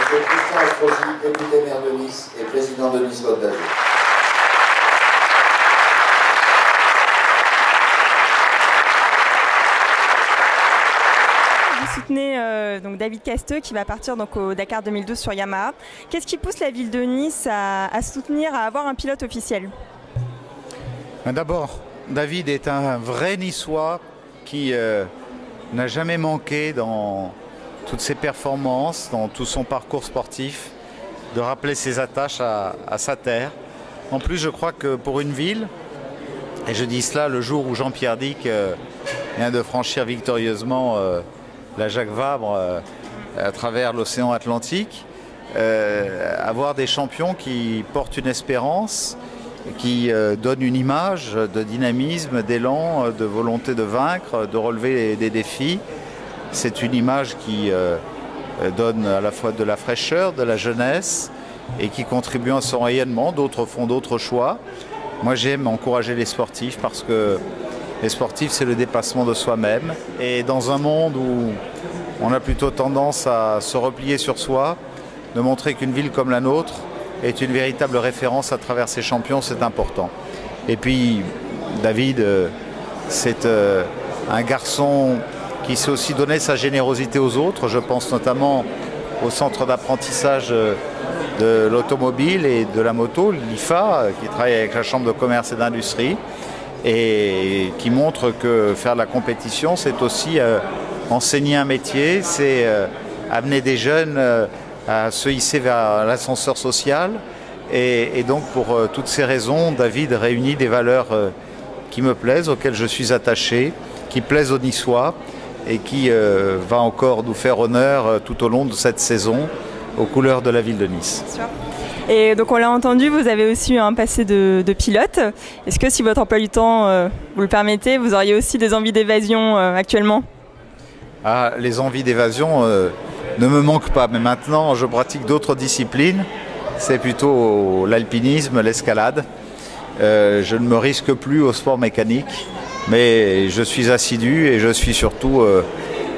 Monsieur Tristan Estrosi, député maire de Nice et président de Nice Côte d'Azur. Vous soutenez donc David Casteux qui va partir donc au Dakar 2012 sur Yamaha. Qu'est-ce qui pousse la ville de Nice à soutenir, à avoir un pilote officiel? D'abord, David est un vrai Niçois qui n'a jamais manqué dans toutes ses performances, dans tout son parcours sportif, de rappeler ses attaches à sa terre. En plus, je crois que pour une ville, et je dis cela le jour où Jean-Pierre Dick vient de franchir victorieusement la Jacques Vabre à travers l'océan Atlantique, avoir des champions qui portent une espérance, qui donnent une image de dynamisme, d'élan, de volonté de vaincre, de relever des défis. C'est une image qui donne à la fois de la fraîcheur, de la jeunesse et qui contribue à son rayonnement. D'autres font d'autres choix. Moi, j'aime encourager les sportifs parce que les sportifs, c'est le dépassement de soi-même. Et dans un monde où on a plutôt tendance à se replier sur soi, de montrer qu'une ville comme la nôtre est une véritable référence à travers ses champions, c'est important. Et puis, David, c'est un garçon qui sait aussi donner sa générosité aux autres. Je pense notamment au centre d'apprentissage de l'automobile et de la moto, l'IFA, qui travaille avec la Chambre de commerce et d'industrie, et qui montre que faire de la compétition, c'est aussi enseigner un métier, c'est amener des jeunes à se hisser vers l'ascenseur social. Et donc pour toutes ces raisons, David réunit des valeurs qui me plaisent, auxquelles je suis attaché, qui plaisent aux Niçois et qui va encore nous faire honneur tout au long de cette saison aux couleurs de la ville de Nice. Et donc on l'a entendu, vous avez aussi eu un passé de pilote. Est-ce que si votre emploi du temps vous le permettez, vous auriez aussi des envies d'évasion actuellement? Ah, les envies d'évasion ne me manquent pas, mais maintenant je pratique d'autres disciplines. C'est plutôt l'alpinisme, l'escalade. Je ne me risque plus au sport mécanique, mais je suis assidu et je suis surtout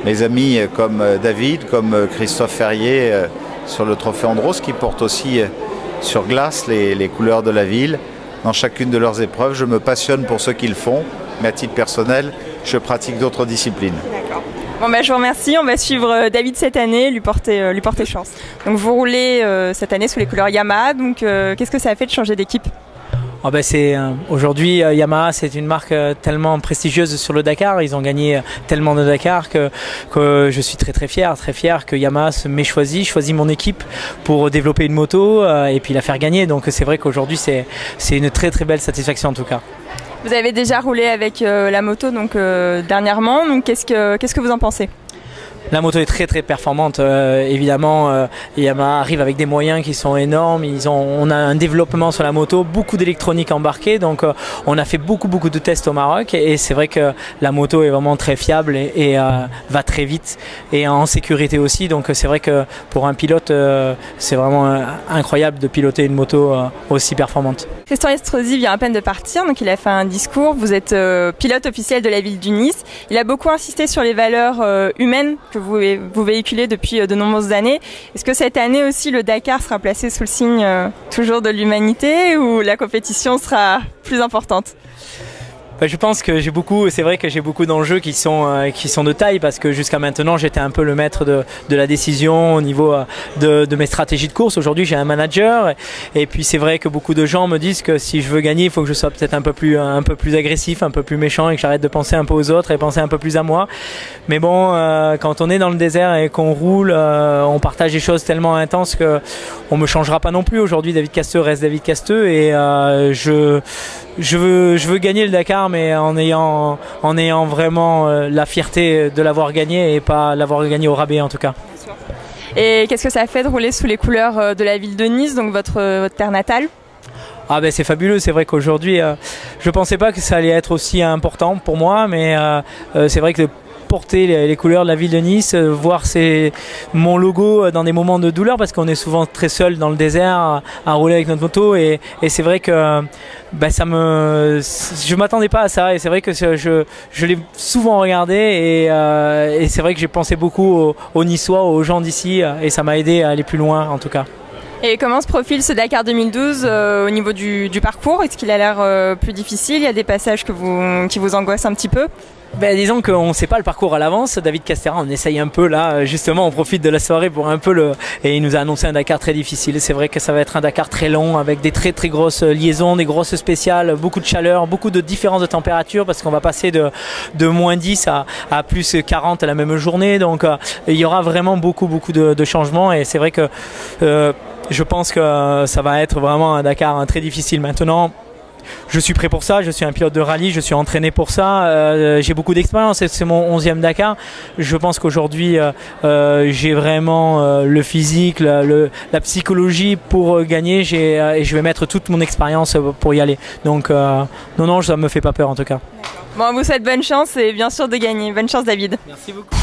mes amis comme David, comme Christophe Ferrier sur le Trophée Andros, qui porte aussi sur glace les couleurs de la ville. Dans chacune de leurs épreuves, je me passionne pour ce qu'ils font, mais à titre personnel, je pratique d'autres disciplines. D'accord. Bon je vous remercie, on va suivre David cette année, lui porter chance. Donc vous roulez cette année sous les couleurs Yamaha, donc qu'est-ce que ça a fait de changer d'équipe? Oh aujourd'hui Yamaha, c'est une marque tellement prestigieuse sur le Dakar. Ils ont gagné tellement de Dakar que je suis très fier que Yamaha m'ait choisi mon équipe pour développer une moto et puis la faire gagner. Donc c'est vrai qu'aujourd'hui c'est une très belle satisfaction en tout cas. Vous avez déjà roulé avec la moto donc dernièrement, donc qu'est-ce que vous en pensez? La moto est très performante, évidemment. Yamaha arrive avec des moyens qui sont énormes. On a un développement sur la moto, beaucoup d'électronique embarquée, donc on a fait beaucoup de tests au Maroc et c'est vrai que la moto est vraiment très fiable et va très vite et en sécurité aussi. Donc c'est vrai que pour un pilote, c'est vraiment incroyable de piloter une moto aussi performante. Tristan Estrosi vient à peine de partir, donc il a fait un discours. Vous êtes pilote officiel de la ville du Nice. Il a beaucoup insisté sur les valeurs humaines que vous véhiculez depuis de nombreuses années. Est-ce que cette année aussi le Dakar sera placé sous le signe toujours de l'humanité ou la compétition sera plus importante? Je pense que c'est vrai que j'ai beaucoup d'enjeux qui sont de taille parce que jusqu'à maintenant j'étais un peu le maître de la décision au niveau de mes stratégies de course. Aujourd'hui j'ai un manager et puis c'est vrai que beaucoup de gens me disent que si je veux gagner il faut que je sois peut-être un peu plus agressif, un peu plus méchant et que j'arrête de penser un peu aux autres et penser un peu plus à moi. Mais bon, quand on est dans le désert et qu'on roule, on partage des choses tellement intenses qu'on me changera pas non plus. Aujourd'hui David Casteux reste David Casteux et je veux gagner le Dakar, mais en ayant vraiment la fierté de l'avoir gagné et pas l'avoir gagné au rabais en tout cas. Et qu'est-ce que ça fait de rouler sous les couleurs de la ville de Nice, donc votre terre natale? Ah c'est fabuleux, c'est vrai qu'aujourd'hui je pensais pas que ça allait être aussi important pour moi, mais c'est vrai que porter les couleurs de la ville de Nice, voir mon logo dans des moments de douleur parce qu'on est souvent très seul dans le désert à rouler avec notre moto et c'est vrai que je m'attendais pas à ça et c'est vrai que je l'ai souvent regardé et c'est vrai que j'ai pensé beaucoup aux Niçois, aux gens d'ici et ça m'a aidé à aller plus loin en tout cas. Et comment se profile ce Dakar 2012 au niveau du parcours? Est-ce qu'il a l'air plus difficile? Il y a des passages qui vous angoissent un petit peu? Disons qu'on ne sait pas le parcours à l'avance. David Castera, on essaye un peu là, justement, on profite de la soirée pour un peu et il nous a annoncé un Dakar très difficile. C'est vrai que ça va être un Dakar très long avec des très très grosses liaisons, des grosses spéciales, beaucoup de chaleur, beaucoup de différences de température parce qu'on va passer de moins 10 à plus 40 à la même journée. Donc il y aura vraiment beaucoup de changements et c'est vrai que je pense que ça va être vraiment un Dakar très difficile maintenant. Je suis prêt pour ça, je suis un pilote de rallye, je suis entraîné pour ça, j'ai beaucoup d'expérience, c'est mon 11e Dakar. Je pense qu'aujourd'hui j'ai vraiment le physique, la psychologie pour gagner et je vais mettre toute mon expérience pour y aller. Donc non, ça ne me fait pas peur en tout cas. Bon, on vous souhaite bonne chance et bien sûr de gagner. Bonne chance David. Merci beaucoup.